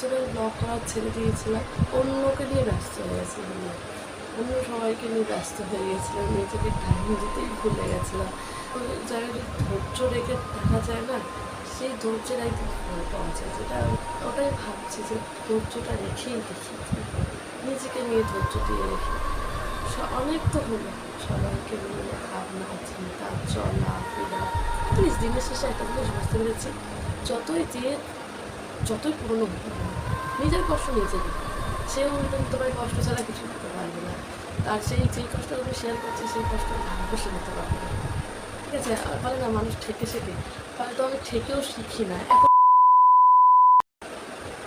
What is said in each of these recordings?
বছরের ব্লগ করা ছেড়ে দিয়েছিলাম, অন্যকে নিয়ে ব্যস্ত হয়ে গেছিলাম, অন্য সবাইকে নিয়ে ব্যস্ত হয়ে গেছিলাম, নিজেকে টাইম দিতেই ভুলে গেছিলাম। ওই জায়গাটা ধৈর্য রেখে দেখা যায় না, সেই ধৈর্যের একদিন ফল পাওয়া যায়, যেটা ওটাই ভাবছি যে ধৈর্যটা রেখেই দেখি, নিজেকে নিয়ে ধৈর্য দিয়ে রেখে অনেক তো হলো, সবাইকে নিয়ে ভাবনা চিন্তা চলা ফেরা। প্লিজ দিনের শেষে একটা জিনিস বুঝতে পেরেছি, যতই পুরনো হতে পারে নিজের কষ্ট নিজে দিবে, সে উল্টেন তোমার কষ্ট ছাড়া কিছু করতে পারবে না, আর যেই কষ্ট তুমি শেয়ার করছি সেই কষ্ট বসে নিতে পারবে না। ঠিক আছে, আর বলে না মানুষ ঠেকে শেখে, তাহলে তো আমি ঠেকেও শিখি না এখন।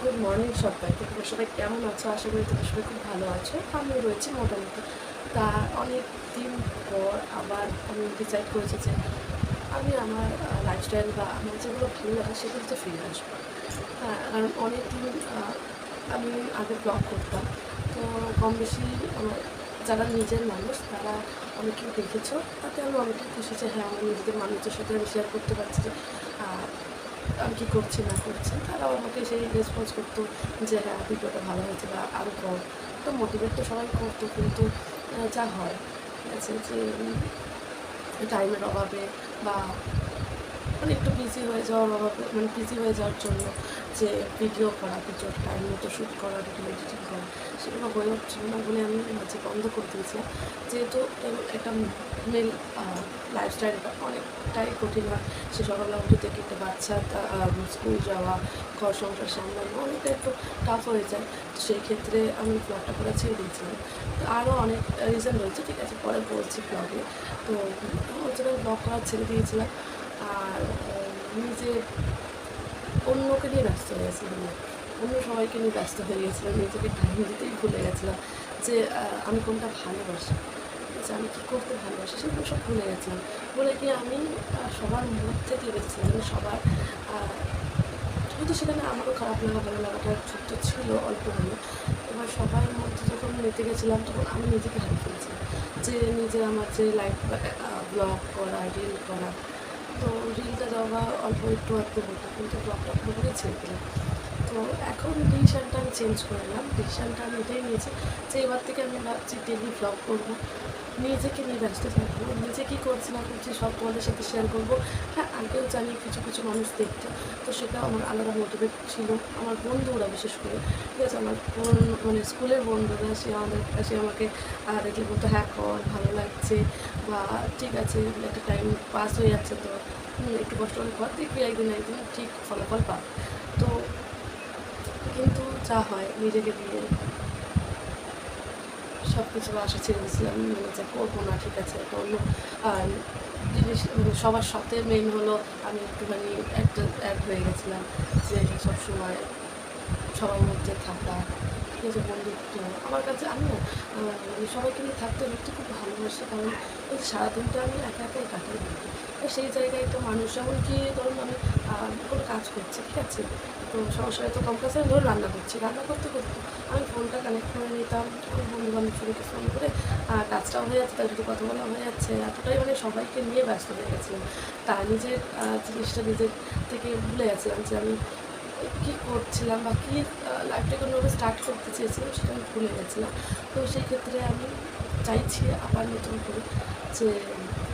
গুড মর্নিং সবাইকে, তোমরা সবাই কেমন আছো? আশা করি তোমরা সবাই খুব ভালো আছো, আমিও রয়েছি মোটামুটি। তা অনেক দিন পর আবার আমি ডিসাইড করেছি যে আমি আমার লাইফস্টাইল বা আমার যেগুলো ভালো লাগে সেগুলোতে ফিরে আসবো। হ্যাঁ, কারণ অনেক দিন আমি আগে ব্লগ করতাম, তো কম বেশি আমার যারা নিজের মানুষ তারা অনেকেই দেখেছো, তাতে আমি অনেকটা খুশি যে হ্যাঁ আমার নিজেদের মানুষদের সাথে আমি শেয়ার করতে পারছি যে আমি কী করছি না করছি, তারাও আমাকে সেই রেসপন্স করতো যে হ্যাঁ ভিডিওটা ভালো হয়েছে বা আরও কর। তো মোটিভেট তো সবাই করতো, কিন্তু যা হয় ঠিক আছে যে টাইমের অভাবে বা মানে একটু বিজি হয়ে যাওয়ার অভাবে, মানে বিজি হয়ে যাওয়ার জন্য যে ভিডিও করা, ভিডিও টাইম মতো শ্যুট করা, ভিডিও এডিটিং করা সেগুলো হয়ে উঠছিল না বলে আমি মাঝে বন্ধ করে দিয়েছিলাম। যেহেতু একটা মেল লাইফস্টাইলটা অনেকটাই কঠিন হয়, সে সকালবেলা উঠে থেকে একটা বাচ্চা স্কুল যাওয়া, ঘর সংসার সামলানো অনেকটা একটু টাফ হয়ে যায়। তো সেই ক্ষেত্রে আমি ব্লগটা করা ছেড়ে দিয়েছিলাম। তো আরও অনেক রিজন রয়েছে, ঠিক আছে পরে বলছি ব্লগে। তো ওই জন্য ব্লগ করা ছেড়ে দিয়েছিলাম, আর নিজে অন্যকে নিয়ে ব্যস্ত হয়ে গেছিলাম, অন্য সবাইকে নিয়ে ব্যস্ত হয়ে গেছিলাম, নিজেকে টাইম দিতেই ভুলে গেছিলাম যে আমি কোনটা ভালোবাসি, যে আমি কী করতে ভালোবাসি সেগুলো সব ভুলে গেছিলাম। বলে কি আমি সবার মধ্যে দিয়ে গেছিলাম, মানে সবার শুধু সেখানে আমারও খারাপ লাগা ভালো লাগাটা যুক্ত ছিল অল্প হলেও। এবার সবার মধ্যে যখন নিতে গেছিলাম তখন আমি নিজেকে হারিয়ে ফেলেছিলাম, যে নিজের আমার যে লাইফ ব্লগ করা, রিল করা, তো রিলটা দেওয়া অল্প একটু হতো, কিন্তু ব্লগটা পুরোপুরি ছেড়ে দিলাম। তো এখন ডিসিশানটা আমি চেঞ্জ করে নিলাম, ডিসিশানটা আমি এটাই নিয়েছি যে এবার থেকে আমি ভাবছি ডেলি ব্লগ করবো, নিজেকে নিয়ে ব্যস্ত থাকবো, নিজে কী করছি না করছি সব তোমাদের সাথে শেয়ার করবো। হ্যাঁ, আগেও জানি কিছু কিছু মানুষ দেখতো, তো সেটা আমার আলাদা মোটিভেট ছিল। আমার বন্ধুরা বিশেষ করে, ঠিক আছে, আমার মানে স্কুলের বন্ধুরা, সে আমাকে দেখলে বলতো হ্যাঁ কর, ভালো লাগছে, বা ঠিক আছে একটা টাইম পাস হয়ে যাচ্ছে, তো একটু কষ্ট করে কর, দেখবি একদিন ঠিক ফলাফল পা। তো কিন্তু যা হয় নিজেকে দিয়ে সব কিছু আশা ছেড়ে দিয়েছিলাম, মানে যে করবো না, ঠিক আছে একটা অন্য জিনিস, মানে সবার সাথে মেন হলো আমি একটুখানি একটা অ্যাড হয়ে গেছিলাম যে সবসময় সবার মধ্যে থাকা, ঠিক আছে বন্ধুত্ব আমার কাছে আমি না মানে সবাইকে নিয়ে থাকতে সত্যি খুব ভালোবাসি, কারণ ওই সারাদিনটা আমি একা একাই কাটাই দিই। তো সেই জায়গায় তো মানুষ এমনকি ধরুন আমি কোনো কাজ করছি, ঠিক আছে, তো সংসারে তো কম্পালসারি ধরুন রান্না করছি, রান্না করতে করতে আমি ফোনটা কানেক্ট করে নিতাম, আমার বন্ধুবান্ধব সবাইকে ফোন করে কাজটাও হয়ে যাচ্ছে, তার সাথে কথা বলা হয়ে যাচ্ছে, এতটাই মানে সবাইকে নিয়ে ব্যস্ত হয়ে গেছিলাম। তা নিজের জিনিসটা নিজের থেকে ভুলে গেছিলাম যে আমি কী করছিলাম বা কী লাইফটাকে অন্যভাবে স্টার্ট করতে চেয়েছিলাম সেটা আমি ভুলে গেছিলাম। তো সেই ক্ষেত্রে আমি চাইছি আবার নতুন করে যে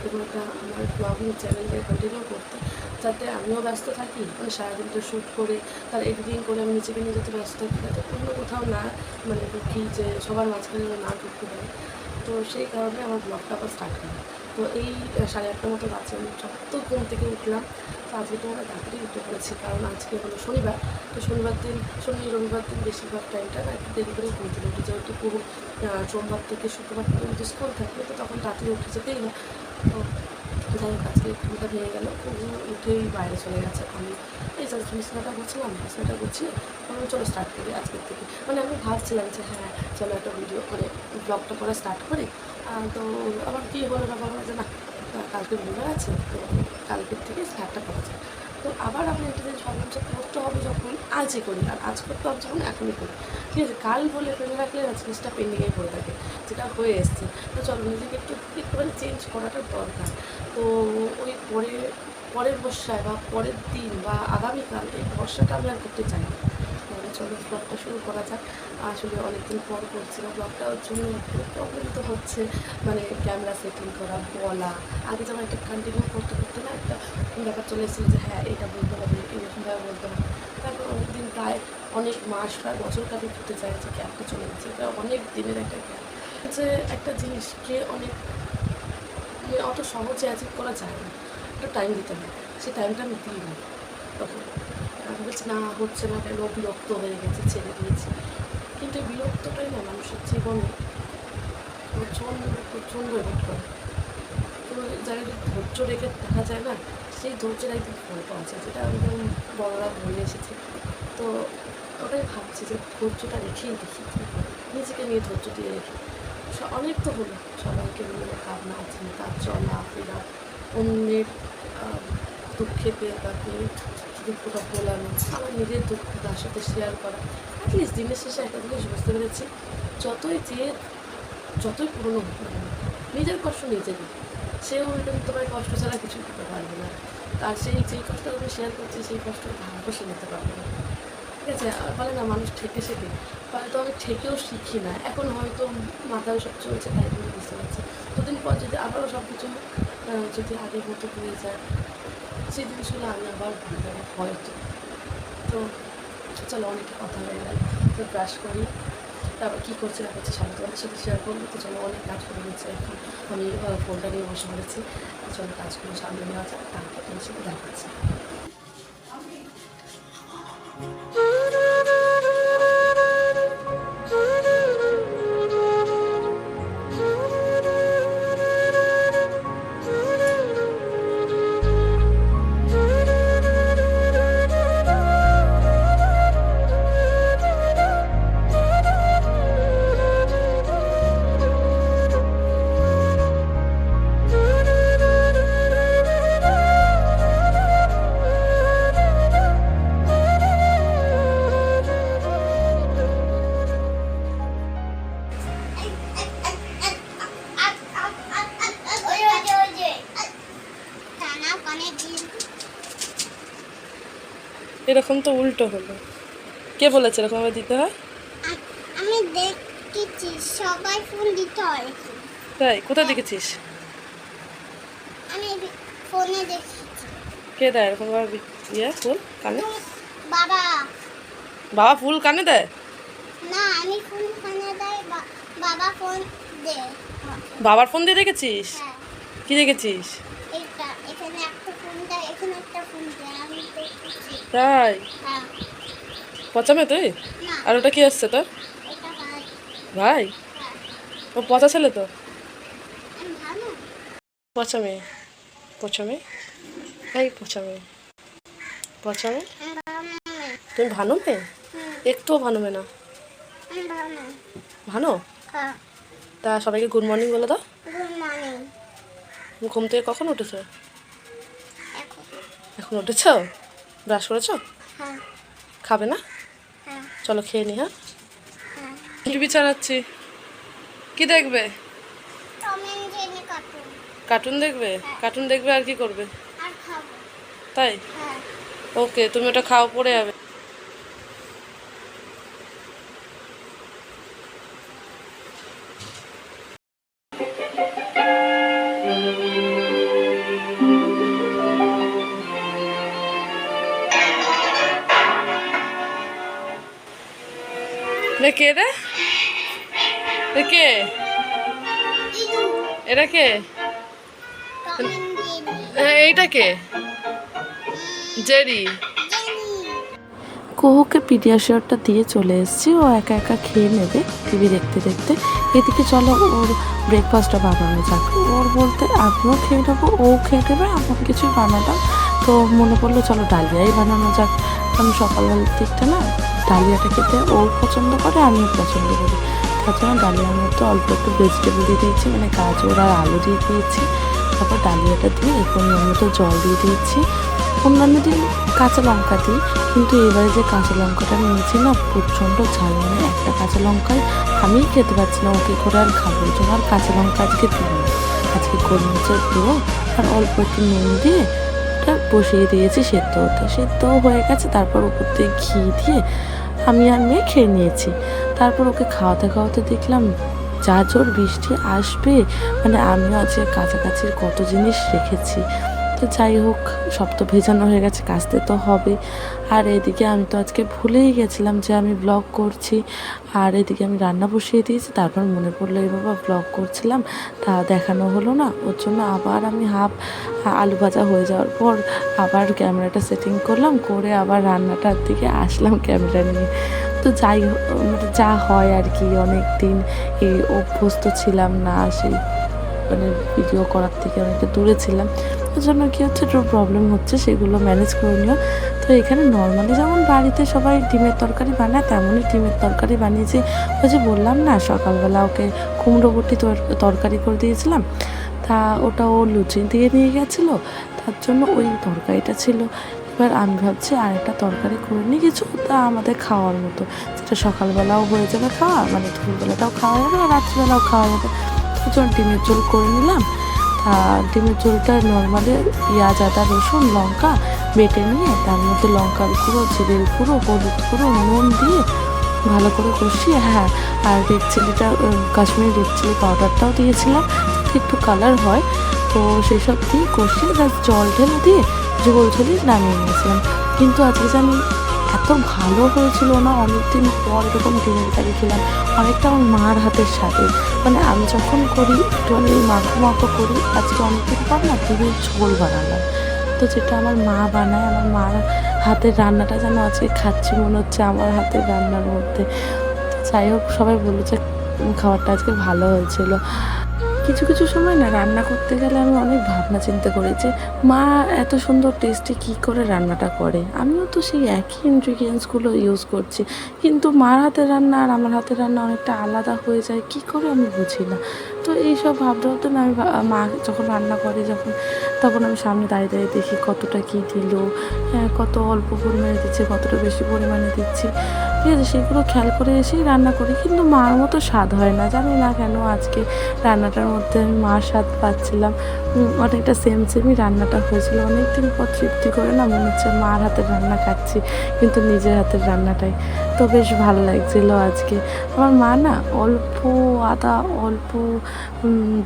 এগুলোটা আমার ব্লগিং চ্যানেলে কন্টিনিউ করতে, যাতে আমিও ব্যস্ত থাকি, মানে সারাদিনটা শ্যুট করে তার এডিটিং করে আমি নিজেকে নিয়ে যাতে ব্যস্ত থাকি, যাতে অন্য কোথাও না মানে ঢুকি, যে সবার মাঝখানে না ঢুকতে পারি। তো সেই কারণে আমার ব্লগটা আবার স্টার্ট করা। তো এই 8:30টার মতো বাজে, আমি যত ঘুম থেকে উঠলাম, তো আজকে তো আমরা তাড়াতাড়ি উঠে পড়েছি, কারণ আজকে হলো শনিবার। তো শনিবার দিন, শনি রবিবার দিন বেশিরভাগ টাইমটা না একটু দেরি করে ঘুম থেকে উঠে, যেহেতু পুরো সোমবার থেকে শুক্রবার পর্যন্ত স্কুল থাকে, তো তখন তাড়াতাড়ি উঠে যেতেই হয়। তো যাই হোক আজকে ঘুমটা ভেঙে গেল, উঠেই বাইরে চলে গেছে। আমি এই জাস্ট বিছানাটা গুছিলাম, বিছানাটা গুছিয়ে আমি চলো স্টার্ট করি আজকের থেকে। মানে আমি ভাবছিলাম যে হ্যাঁ চলো একটা ভিডিও মানে ব্লগটা করা স্টার্ট করি। তো আবার কী হলো ব্যাপার হলো যে না, কালকে রবিবার আছে, তো কালকের থেকে স্টার্টটা করা যায়। তো আবার আমি একটা জিনিস ভাবলাম যে করতে হবে যখন আজই করি, আর আজ করতে হবে যখন এখনই করি, ঠিক আছে। কাল বলে ফেলে রাখলে না জিনিসটা পেন্ডিংয়ে পড়ে থাকে, যেটা হয়ে এসছে। তো চলো নিজেকে একটুখানি চেঞ্জ করাটা দরকার। তো ওই পরের ভরসায় বা পরের দিন বা আগামীকাল এই ভরসাটা আমি আর করতে চাই না। চলো ব্লগটা শুরু করা যাক। আসলে অনেকদিন পর করছিলাম ব্লগটার জন্য একটু প্রবলেম তো হচ্ছে, মানে ক্যামেরা সেটিং করা, বলা। আগে যেমন একটা কন্টিনিউ করতে করতে না একটা ব্যাপার চলে এসেছিলো যে হ্যাঁ এটা বলতে হবে, এরকমভাবে বলতে হবে। তারপর অনেকদিন প্রায় অনেক মাস প্রায় বছর কাটে ঘুরতে চাই যে গ্যাপটা চলে গেছে। এটা অনেক দিনের একটা গ্যাপ, যে একটা জিনিসকে অনেক অত সহজে অ্যাচিভ করা যায় না, একটু টাইম দিতে হবে। সেই টাইমটা আমি দিইনি তখন। আমি বলছি না হচ্ছে না কেন, বিরক্ত হয়ে গেছে, ছেড়ে দিয়েছি। কিন্তু এই বিরক্তটাই না মানুষের জীবনে প্রচণ্ড প্রচণ্ড এফেক্ট করে। কোনো জায়গায় যদি ধৈর্য রেখে দেখা যায় না, সেই ধৈর্যের একদিন ফল পাওয়া যায়, যেটা একদম বড়রা বলে এসেছে। তো ওটাই ভাবছি যে ধৈর্যটা রেখেই দেখি, নিজেকে নিয়ে ধৈর্য দিয়ে রেখে। অনেক তো হলো, সবাইকে নিয়ে ভাবনা চিন্তা, চলা ফেরা, অন্যের দুঃখে পেয়ে তাকে দুঃখটা বলানো, আমার নিজের দুঃখ তার সাথে শেয়ার করা। অ্যাটলিস্ট দিনের শেষে একটা জিনিস বুঝতে পেরেছি, যতই পুরনো হোক না কেন, নিজের কষ্ট নিজে দিই, সেও কিন্তু তোমার কষ্ট ছাড়া কিছুই দিতে পারবে না। তার যেই কষ্টটা তুমি শেয়ার করছি, সেই কষ্ট ভাগ্য সে নিতে পারবে না। ঠিক আছে, বলে না মানুষ ঠেকে শেখে, হয়তো আমি ঠেকেও শিখি না, এখন হয়তো মাথায় সব চলছে তাই তুমি বুঝতে পারছি। দুদিন পর যদি আবারও সব কিছু যদি আগের মতো হয়ে যায়, সেই জিনিসগুলো আমি আবার ভুলে যাবো হয়তো। তো চলো, অনেকে কথা হয়ে গেল, তো ব্রাশ করি, তারপর কী করছে না করছে সবাই তোমাদের সাথে শেয়ার করবো। তো চলো, অনেক কাজ করে নিচ্ছে এখন, আমি ফোনটা নিয়ে বসে পড়েছি। চলো কাজগুলো সামনে নেওয়া যাক, তারপর তোমার সাথে দেখাচ্ছি। এরকম তো উল্টো হলো, কে বলেছে এরকম ভাবে দিতে হয়? আমি দেখেছি সবাই ফোন দিতে হয়। তাই? কোথায় দেখেছিস? আমি ফোনে দেখেছি। কে দেয় এরকম ভাবে ফুল কানে? বাবা। বাবা ফুল কানে দেয়? না, আমি ফোন কানে দেয়, বাবা ফোন দেয়। বাবার ফোন দিয়ে দেখেছিস? হ্যাঁ। কি দেখেছিস? এটা এখানে একটা ফোন দেয়, এখানে একটা ফোন দেয়, আমি দেখেছি। তাই? হ্যাঁ। পচামে তুই? না, আর ওটা কি আসছে তোর? এটা ভাই। ভাই? হ্যাঁ। ও পচা ছেলে তো? আমি ভালো। পচামে পচামে এই পচামে পচামে। আমি ভালো। তুমি ভানো মেয়ে? একটুও ভানো মেয়ে না। আমি ভালো। ভানো? হ্যাঁ। তা সবাইকে গুড মর্নিং বলে দাও। Good morning. তুমি ঘুম থেকে কখন উঠেছো? এখন। এখন উঠেছ? ব্রাশ করেছো? হ্যাঁ। খাবে না? হ্যাঁ। চলো খেয়ে নি। হ্যাঁ, হ্যাঁ। টিভি চালাচ্ছি। কি দেখবে? Tom and Jerry cartoon. Cartoon দেখবে? কার্টুন দেখবে আর কি করবে? আর খাবো। তাই? হ্যাঁ। ওকে, তুমি ওটা খাও, পড়ে যাবে। কে রে? কে? এটা কে? Tom and Jerry. এইটা কে? জেরি। কুহুকে পিডিয়াশিওরটা দিয়ে চলে এসেছি, ও একা একা খেয়ে নেবে টিভি দেখতে দেখতে। এদিকে চলো ওর ব্রেকফাস্টটা বানানো যাক। ওর বলতে আমিও খেয়ে নেবো, ও খেয়ে নেবে, এমন কিছুই বানাতাম। তো মনে পড়লো চলো ডালিয়াই বানানো যাক। আমি সকালবেলার দিকটা না ডালিয়াটা খেতে ও পছন্দ করে, আমিও পছন্দ করি। তার জন্য ডালিয়ার মধ্যে অল্প একটু ভেজিটেবল দিয়ে দিয়েছি, মানে গাজর আর আলু দিয়ে দিয়েছি। তারপর ডালিয়াটা দিয়ে এরপর মতো জল দিয়ে দিয়েছি। অন্যান্য দিন কাঁচা লঙ্কা দিই, কিন্তু এবারে যে কাঁচা লঙ্কাটা নিয়েছি না প্রচণ্ড ঝাল, মানে একটা কাঁচা লঙ্কায় আমিই খেতে পারছি না, ওকে করে আর খাবো। ওই জন্য আর কাঁচা লঙ্কা আজকে দিই, আজকে গোলমরিচের গুঁড়ো আর অল্প একটু নুন দিয়ে ওটা বসিয়ে দিয়েছি সেদ্ধ হতে। সেদ্ধ হয়ে গেছে, তারপর উপর দিয়ে ঘি দিয়ে আমি আর মেয়ে খেয়ে নিয়েছি। তারপর ওকে খাওয়াতে খাওয়াতে দেখলাম যা জোর বৃষ্টি আসবে, মানে আমিও আজকে কাছাকাছির কত জিনিস রেখেছি। তো যাই হোক, সব তো ভেজানো হয়ে গেছে, কাচতে তো হবে। আর এদিকে আমি তো আজকে ভুলেই গেছিলাম যে আমি ব্লগ করছি। আর এদিকে আমি রান্না বসিয়ে দিয়েছি, তারপর মনে পড়লো এই বাবা ব্লগ করছিলাম, তা দেখানো হলো না। ওর জন্য আবার আমি আলু ভাজা হয়ে যাওয়ার পর আবার ক্যামেরাটা সেটিং করলাম, করে আবার রান্নাটার দিকে আসলাম ক্যামেরা নিয়ে। তো মানে যা হয় আর কি, অনেক দিন এই অভ্যস্ত ছিলাম না, সেই মানে ভিডিও করার থেকে অনেকটা দূরে ছিলাম। ওর জন্য কী হচ্ছে, একটু প্রবলেম হচ্ছে, সেগুলো ম্যানেজ করে নিও। তো এখানে নর্মালি যেমন বাড়িতে সবাই ডিমের তরকারি বানায়, তেমনই ডিমের তরকারি বানিয়েছি। ওই যে বললাম না, সকালবেলা ওকে কুমড়ো বটি তরকারি করে দিয়েছিলাম, তা ওটা ও লুচি দিয়ে নিয়ে গেছিলো, তার জন্য ওই তরকারিটা ছিল। এবার আমি ভাবছি আরেকটা তরকারি করে নিই কিছু, তা আমাদের খাওয়ার মতো, যেটা সকালবেলাও হয়ে যাবে খাওয়া, মানে দুপুরবেলাটাও খাওয়া যাবে আর রাত্রিবেলাও খাওয়া যাবে। তো ডিমের ঝোল করে নিলাম। ডিমের ঝোলটা নর্মালি পেঁয়াজ, আদা, রসুন, লঙ্কা বেটে নিয়ে তার মধ্যে লঙ্কার গুঁড়ো, জিরের গুঁড়ো, হলুদ গুঁড়ো, নুন দিয়ে ভালো করে কষিয়ে, হ্যাঁ, আর রেড চিলিটা, কাশ্মীরি রেড চিলি পাউডারটাও দিয়েছিলাম যাতে একটু কালার হয়। তো সেসব দিয়ে কষিয়ে জাস্ট জল ঢেলে দিয়ে ঝোল ঝোলই নামিয়ে নিয়েছিলাম। কিন্তু আজকে জানি এত ভালো হয়েছিল না, অনেকদিন পর এরকম ডিমের কারি খেলাম, অনেকটা আমার মার হাতের স্বাদে। মানে আমি যখন করি একটুখানি মাখো মাখো করি, আজকে অনেকদিন পর না ডিমের ঝোল বানালাম। তো যেটা আমার মা বানায়, আমার মার হাতের রান্নাটা যেন আজকে খাচ্ছি মনে হচ্ছে আমার হাতের রান্নার মধ্যে। যাই হোক, সবাই বললো যে খাবারটা আজকে ভালো হয়েছিল। কিছু কিছু সময় না রান্না করতে গেলে আমি অনেক ভাবনা চিন্তা করি যে মা এত সুন্দর টেস্টি কী করে রান্নাটা করে। আমিও তো সেই একই ইনগ্রিডিয়েন্টসগুলো ইউজ করছি, কিন্তু মার হাতের রান্না আর আমার হাতের রান্না অনেকটা আলাদা হয়ে যায়, কী করে আমি বুঝি না। তো এইসব ভাবতে ভাবতে না আমি মা যখন রান্না করে, তখন আমি সামনে দাঁড়িয়ে দাঁড়িয়ে দেখি কতটা কী দিল, হ্যাঁ, কত অল্প পরিমাণে দিচ্ছে, কতটা বেশি পরিমাণে দিচ্ছি, ঠিক আছে, সেগুলো খেয়াল করে এসেই রান্না করি। কিন্তু মার মতো স্বাদ হয় না, জানি না কেন আজকে রান্নাটার মধ্যে আমি মার স্বাদ পাচ্ছিলাম। অনেকটা সেমই রান্নাটা হয়েছিল, অনেক দিন পর তৃপ্তি করে না মনে হচ্ছে মার হাতের রান্না খাচ্ছি, কিন্তু নিজের হাতের রান্নাটাই। তো বেশ ভালো লাগছিলো আজকে। আমার মা না অল্প আদা, অল্প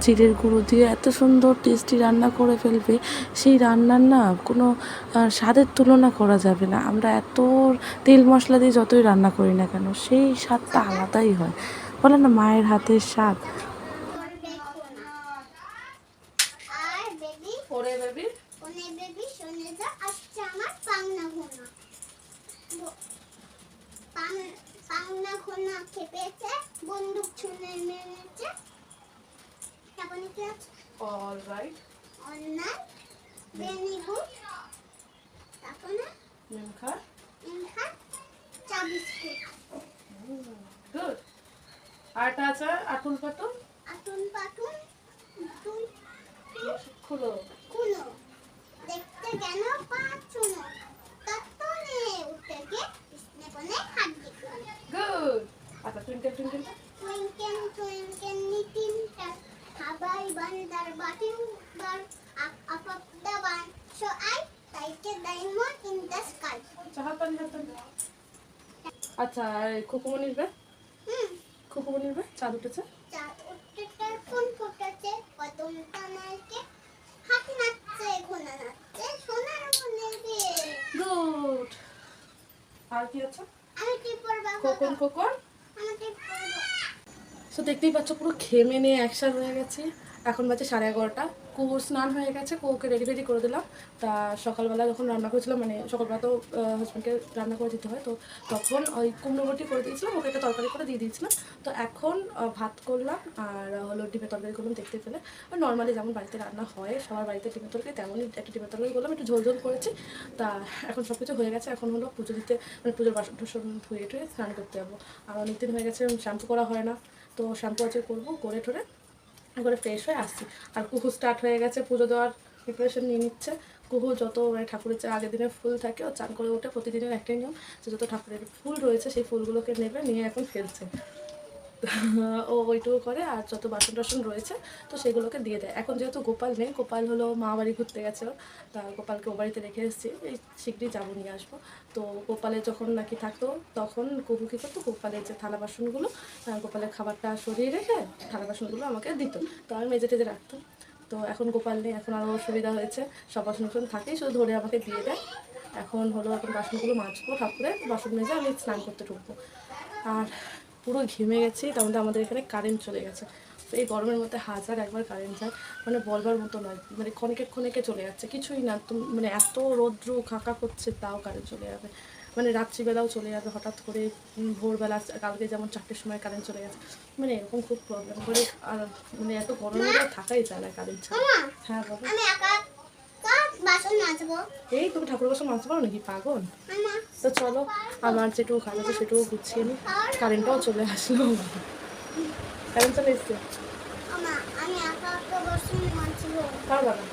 জিরের গুঁড়ো দিয়ে এত সুন্দর টেস্টি রান্না করে ফেলবে, সেই রান্নার না কোনো স্বাদের তুলনা করা যাবে না। আমরা এত তেল মশলা দিয়ে যতই রান্না করি না কেন, সেই স্বাদটা আলাদাই হয়। বলে না মায়ের হাতের স্বাদ। আর বেবি ওরে বেবি, ওনে বেবি শুনে যা, আজকে আমার পাংনা ঘোনা পাংনা ঘোনা খেপেছে, বন্দুক ছুঁড়ে মেরেছে। তারপরে কি আছে? অল রাইট, অন্যায়, ভেরি গুড। তারপরে নিমখা, ইনহা, চা বিস্কুট। গুড। আরটা আছে আটুল পাটুল, আতুন পাতুন তুই খুলো। কুলো দেখতে কেন পাচ্ছ না? ততনে উঠে গিয়ে কৃষ্ণে কোণে হাত দিল। গুড। আচ্ছা, twinkle twinkle, twinkle twinkle little star, how I wonder বাটিং are, up of the one, so I like a diamond in the sky. হাততালি হাততালি। আচ্ছা, খুকুমনির বে, খুকুমনির বে চাঁদ উঠেছে। চাঁদ উঠেছে, ফুল ফুটেছে, কদম টানাইছে, হাত নাচছে, ঘোড়া নাচছে, সোনার মনের বিয়ে। গুড। আর কি আছে? আমি কি পড়বা? খোকন খোকন। আমি কি পড়বো? তো দেখতেই পাচ্ছ পুরো ঘেমে নিয়ে একসাথ হয়ে গেছি। এখন বাজে 11:30। কুকুর স্নান হয়ে গেছে, কুকুরকে রেডি করে দিলাম। তা সকালবেলা যখন রান্না করেছিলাম, মানে সকালবেলা তো হাজব্যান্ডকে রান্না করে দিতে হয়, তো তখন ওই কুমড়ো বটি করে দিয়েছিলাম, ওকে একটা তরকারি করে দিয়ে দিয়েছিলাম। তো এখন ভাত করলাম আর হলো ডিমের তরকারি করলাম, দেখতে পেলে আর নর্মালি যেমন বাড়িতে রান্না হয় সবার বাড়িতে ডিমের তরকারি, তেমনই একটা ডিমের তরকারি করলাম, একটু ঝোল ঝোল করেছি। তা এখন সব কিছু হয়ে গেছে, এখন হলো পুজো দিতে, মানে পুজোর বাসন টাসন ধুয়ে টুয়ে স্নান করতে যাবো। আর অনেকদিন হয়ে গেছে শ্যাম্পু করা হয় না, তো শ্যাম্পু আজকে করবো, করে ঠোরে করে ফ্রেশ হয়ে আসছি। আর কুহু স্টার্ট হয়ে গেছে, পুজো দেওয়ার প্রিপারেশন নিয়ে নিচ্ছে। কুহু যত মানে ঠাকুরের আগের দিনের ফুল থাকে, ও চান করে উঠে প্রতিদিনের একটাই নিয়ম যে যত ঠাকুরের ফুল রয়েছে সেই ফুলগুলোকে নেবে, নিয়ে এখন ফেলছে। তো ও ওইটুকু করে, আর যত বাসন টাসন রয়েছে তো সেগুলোকে দিয়ে দেয়। এখন যেহেতু গোপাল নেই, গোপাল হলো মা বাড়ি ঘুরতে গেছিলো, তা গোপালকে ও বাড়িতে রেখে এসেছি, এই শীঘ্রই যাবো, নিয়ে আসবো। তো গোপালের যখন নাকি থাকতো তখন কুকু কী করতো, গোপালের যে থালা বাসনগুলো, গোপালের খাবারটা সরিয়ে রেখে থালা বাসনগুলো আমাকে দিত, তো আমি মেজে টেজে রাখতাম। তো এখন গোপাল নেই, এখন আরও সুবিধা হয়েছে, সব বাসন টাসন থাকেই, শুধু ধরে আমাকে দিয়ে দেয়। এখন হলো এখন বাসনগুলো মাজবো, ঠাকুরের বাসন মেজে আমি স্নান করতে ঢুকবো। আর পুরো ঘেমে গেছি, তার মধ্যে আমাদের এখানে কারেন্ট চলে গেছে। তো এই গরমের মধ্যে হাজার একবার কারেন্ট যায়, মানে বলবার মতো নয়, মানে ক্ষণিকে ক্ষণিকে চলে যাচ্ছে, কিছুই না তো, মানে এত রৌদ্র খাকা করছে তাও কারেন্ট চলে যাবে, মানে রাত্রিবেলাও চলে যাবে হঠাৎ করে। ভোরবেলা কালকে যেমন 4টের সময় কারেন্ট চলে গেছে, মানে এরকম খুব প্রবলেম করে। আর মানে এত গরমের মধ্যে থাকাই যায় না কারেন্ট ছাড়া। হ্যাঁ বাবা, আমি একা বাসন মাজবো। এই তুমি ঠাকুর বাসন মাজতে পারো নাকি পাগল? মামা তো চলো, আমার যেটুকু কাজ আছে সেটুকু গুছিয়ে নিই। কারেন্টটাও চলে আসলো, কারেন্ট চলে এসছে। মামা আমি একা বাসন মাজবো। পারবা না?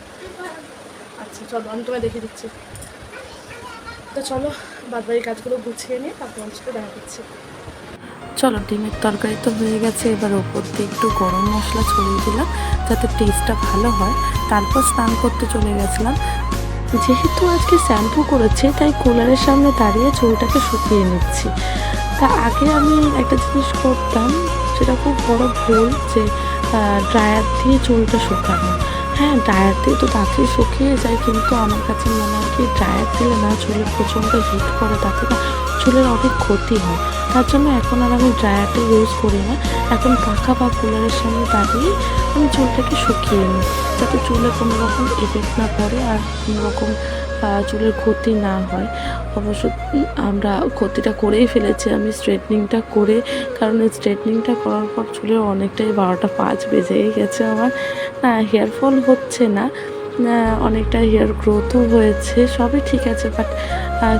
আচ্ছা চলো, আমি তোমায় দেখিয়ে দিচ্ছি। তো চলো, বাদবাকি কাজগুলো গুছিয়ে নিয়ে তারপর আমার সাথে দেখা করছি। চলো, ডিমের তরকারি তো হয়ে গেছে, এবার ওপর দিয়ে একটু গরম মশলা ছড়িয়ে দিলাম যাতে টেস্টটা ভালো হয়। তারপর স্নান করতে চলে গেছিলাম। যেহেতু আজকে শ্যাম্পু করেছে তাই কুলারের সামনে দাঁড়িয়ে চুলটাকে শুকিয়ে নিচ্ছি। তা আগে আমি একটা জিনিস করতাম, সেটা খুব বড় ভুল, যে ড্রায়ার দিয়ে চুলটা শুকানো। হ্যাঁ, ড্রায়ার দিয়ে তো তাড়াতাড়ি শুকিয়ে যায়, কিন্তু আমার কাছে মনে হয় কি ড্রায়ার দিলে না চুলে প্রচণ্ড হিট করে, তাতে না চুলের অনেক ক্ষতি হয়। তার জন্য এখন আর আমি ড্রায়ারটা ইউজ করি না, এখন পাখা বা কুলারের সামনে দাঁড়িয়ে আমি চুলটাকে শুকিয়ে নিই, যাতে চুলে কোনো রকম এফেক্ট না পড়ে আর কোনো রকম চুলের ক্ষতি না হয়। অবশ্য আমরা ক্ষতিটা করেই ফেলেছি আমি স্ট্রেটনিংটা করে, কারণ এই স্ট্রেটনিংটা করার পর চুলের অনেকটাই 12টা 5 বেজেই গেছে আমার। হেয়ার ফল হচ্ছে না, অনেকটা হেয়ার গ্রোথও হয়েছে, সবই ঠিক আছে, বাট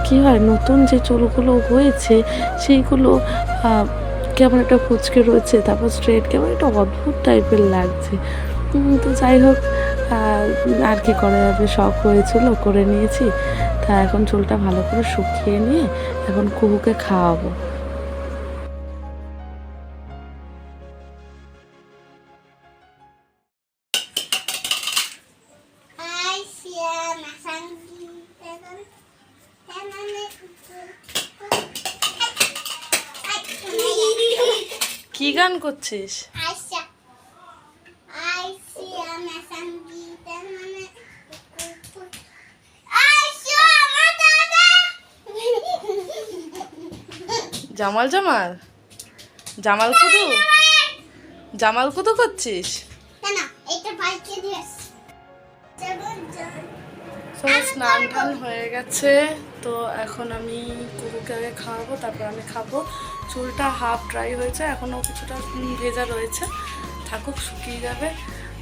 কী হয়, নতুন যে চুলগুলো হয়েছে সেইগুলো কেমন একটা কুঁচকে রয়েছে, তারপর স্ট্রেট কেমন একটা অদ্ভুত টাইপের লাগছে। তো যাই হোক, আর কি করা যাবে, শখ হয়েছিল করে নিয়েছি। তা এখন চুলটা ভালো করে শুকিয়ে নিয়ে এখন কুহুকে খাওয়াবো। Ay, siya, masanggi. কি গান করছিস? Aisha. Aisha, masanggi. Aisha, matata. Jamal Jamal Jamal Kudu, Jamal Kudu করছিস? না, এটা বাইকে দিয়েছ। সব স্নান টান হয়ে গেছে, তো এখন আমি কুকুরকে আগে খাওয়াবো, তারপর আমি খাবো। চুলটা হাফ ড্রাই হয়েছে, এখনও কিছুটা ভেজা রয়েছে, থাকুক, শুকিয়ে যাবে।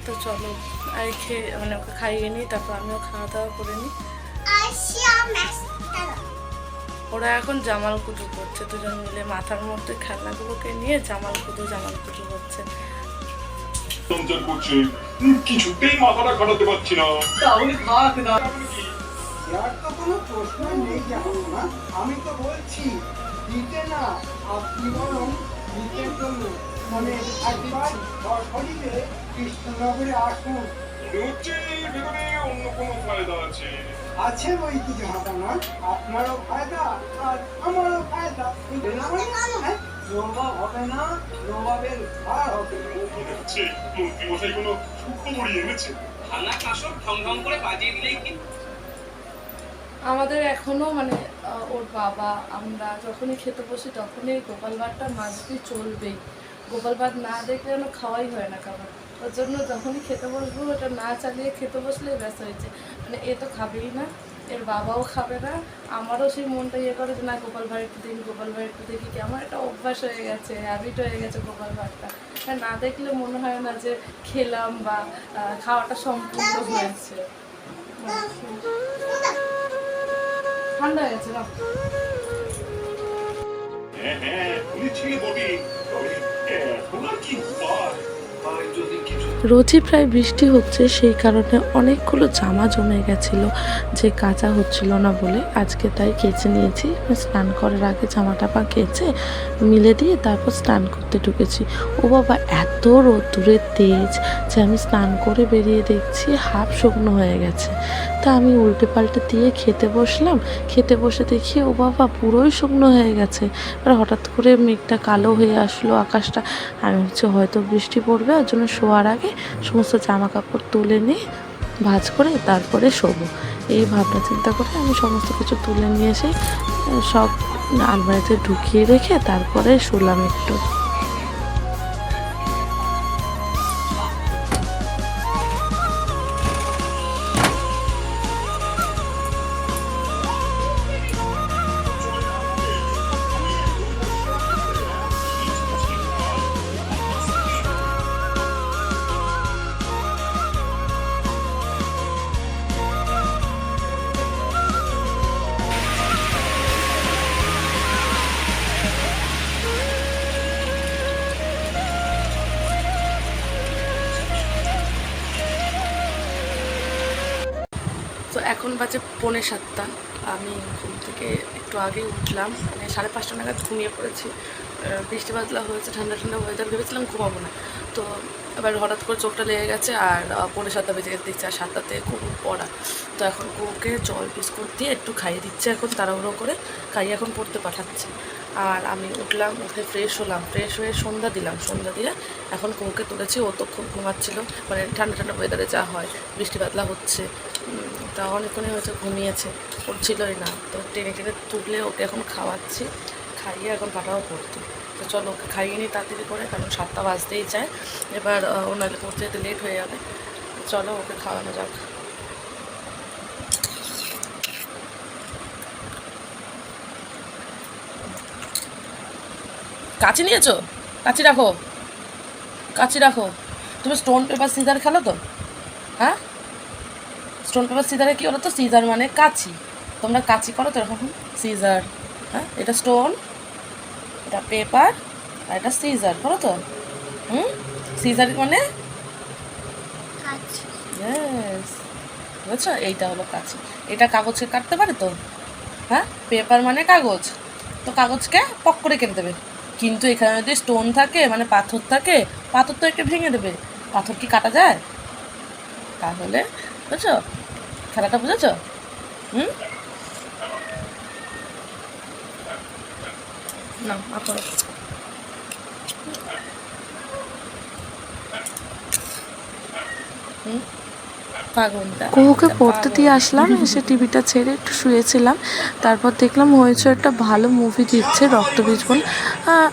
তো চলো, আর খেয়ে মানে ওকে খাইয়ে নিই, তারপর আমিও খাওয়া দাওয়া করে নিই। Aisha, mascara. ওরা এখন জামাল কুদু করছে, দুজন মিলে মাথার মধ্যে খেলনাগুলোকে নিয়ে জামাল কুদু করছে। সঞ্চার করছে, কিছুতেই মাথাটা কাটাতে পারছি না। তাহলে খাক না। আর তো কোনো প্রশ্ন নেই জানো না, আমি তো বলছি দিতে না, আপনি বরং দিতে চলুন, মানে একবার সশরীরে কৃষ্ণনগরে আসুন। মনে হচ্ছে এর ভেতরে অন্য কোনো ফায়দা আছে। আছে বই কিছু হবে না, আপনারও ফায়দা আর আমারও ফায়দা। হ্যাঁ, নবাব হবে না, নবাবের ভার হবে। মনে হচ্ছে মন্ত্রী মশাই কোনো সুখবরই এনেছে। খানা কাসর ঢং ঢং করে বাজিয়ে দিলেই কি। আমাদের এখনও মানে ওর বাবা, আমরা যখনই খেতে বসি তখনই গোপাল ভাতটা মাছবি চলবেই। গোপাল ভাত না দেখলে যেন খাওয়াই হয় না খাবার, ওর জন্য যখনই খেতে বসবো ওটা না চালিয়ে খেতে বসলেই ব্যাস হয়েছে, মানে এ তো খাবেই না, এর বাবাও খাবে না, আমারও সেই মনটা ইয়ে করে যে না গোপাল ভাত একটু দেখি, গোপাল ভাত একটু দেখি, কি আমার একটা অভ্যাস হয়ে গেছে, হ্যাবিট হয়ে গেছে গোপাল ভাতটা, না দেখলে মনে হয় না যে খেলাম বা খাওয়াটা সম্পূর্ণ হয়েছে। ঠান্ডা হয়ে গেছে না? হ্যাঁ হ্যাঁ, শুনেছি বটে, তবে এখন আর কি উপায়? রোজই প্রায় বৃষ্টি হচ্ছে, সেই কারণে অনেকগুলো জামা জমে গেছিলো যে কাচা হচ্ছিল না বলে আজকে তাই কেচে নিয়েছি। স্নান করার আগে জামাটা কেচে মিলে দিয়ে তারপর স্নান করতে ঢুকেছি। ও বাবা, এত রোদ্দুরের তেজ যে আমি স্নান করে বেরিয়ে দেখছি হাফ শুকনো হয়ে গেছে। তা আমি উল্টে পাল্টে দিয়ে খেতে বসলাম, খেতে বসে দেখি ও বাবা পুরোই শুকনো হয়ে গেছে। এবার হঠাৎ করে মেঘটা কালো হয়ে আসলো আকাশটা, আমি হচ্ছে হয়তো বৃষ্টি পড়বে, ওর জন্য শোয়ার আগে সমস্ত জামা কাপড় তুলে নিয়ে ভাঁজ করে তারপরে শোবো, এই ভাবনা চিন্তা করে আমি সমস্ত কিছু তুলে নিয়ে এসে সব আলমারিতে ঢুকিয়ে রেখে তারপরে শুলাম একটু। তো এখন বাজে 6:45। আমি ঘুম থেকে একটু আগেই উঠলাম, মানে 5:30 নাগাদ ঘুমিয়ে পড়েছি। বৃষ্টি বাদলা হয়েছে, ঠান্ডা ঠান্ডা ওয়েদার, ভেবেছিলাম ঘুমাবো না, তো এবার হঠাৎ করে চোখটা লেগে গেছে আর 7:45 বেজে গেছে, দেখছি আর 7টাতে কুকুর পড়া। তো এখন কুকুরকে জল বিস্কুট দিয়ে একটু খাইয়ে দিচ্ছে, এখন তাড়াহুড়ো করে খাইয়ে এখন পড়তে পাঠাচ্ছে। আর আমি উঠলাম, উঠে ফ্রেশ হলাম, ফ্রেশ হয়ে সন্ধ্যা দিলাম, সন্ধ্যা দিয়ে এখন কুকুরকে তুলেছি। ও তো খুব ঘুমাচ্ছিল, মানে ঠান্ডা ঠান্ডা ওয়েদারে যা হয়, বৃষ্টি বাদলা হচ্ছে, তা অনেকক্ষণই হয়তো ঘুমিয়েছে, উঠছিলই না। তো টেনে টেনে তুলে ওকে এখন খাওয়াচ্ছি, খাইয়ে এখন পাঠাবো পড়তে। তো চলো ওকে খাইয়ে নিই তাড়াতাড়ি করে, কারণ 7টা বাজতেই চায়, এবার ও নাহলে পড়তে যেতে লেট হয়ে যাবে। চলো ওকে খাওয়ানো যাক। কাচি নিয়েছো? কাচি রাখো, কাচি রাখো। তুমি স্টোন পেপার সিজার খেলো তো? হ্যাঁ, স্টোন পেপার সিজারে কী হলো তো, সিজার মানে কাচি, তোমরা কাচি করো তো এরকম, সিজার। হ্যাঁ, এটা স্টোন, এটা পেপার, আর এটা সিজার করো তো। সিজার মানে ইয়েস, বুঝছো, এইটা হলো কাচি। এটা কাগজকে কাটতে পারে তো। হ্যাঁ, পেপার মানে কাগজ, তো কাগজকে পক করে কেটে দেবে। কিন্তু এখানে যদি স্টোন থাকে, মানে পাথর থাকে, পাথর তো একটু ভেঙে দেবে, পাথর কি কাটা যায়? তাহলে বুঝছো খেলাটা, বুঝেছো? না করো। কুহুকে পড়তে দিয়ে আসলাম, এসে টিভিটা ছেড়ে একটু শুয়েছিলাম। তারপর দেখলাম হয়েছে একটা ভালো মুভি দিচ্ছে, রক্তবীজ।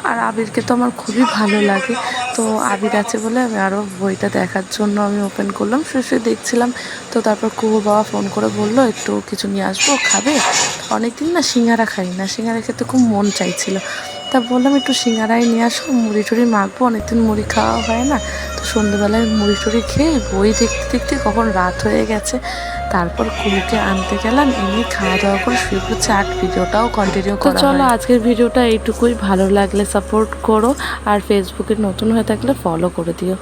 আর আবিরকে তো আমার খুবই ভালো লাগে, তো আবির আছে বলে আমি আরও বইটা দেখার জন্য আমি ওপেন করলাম, শুয়ে দেখছিলাম। তো তারপর কুহু বাবা ফোন করে বললো একটু কিছু নিয়ে আসবো, খাবে? অনেকদিন না সিঙ্গারা খাই না, সিঙ্গারা খেতে খুব মন চাইছিল। তা বললাম একটু সিঙ্গারাই নিয়ে আসো, মুড়ি টুড়ি মাখবো, অনেকদিন মুড়ি খাওয়া হয় না। তো সন্ধ্যেবেলায় মুড়ি টুড়ি খেয়ে বই দেখতে দেখতে কখন রাত হয়ে গেছে। তারপর কুহুকে আনতে গেলাম, এমনি খাওয়া দাওয়া করে শুয়ে পড়েছে, আর ভিডিওটাও কন্টিনিউ করা। চলো আজকের ভিডিওটা এইটুকুই, ভালো লাগলে সাপোর্ট করো, আর ফেসবুকে নতুন হয়ে থাকলে ফলো করে দিও।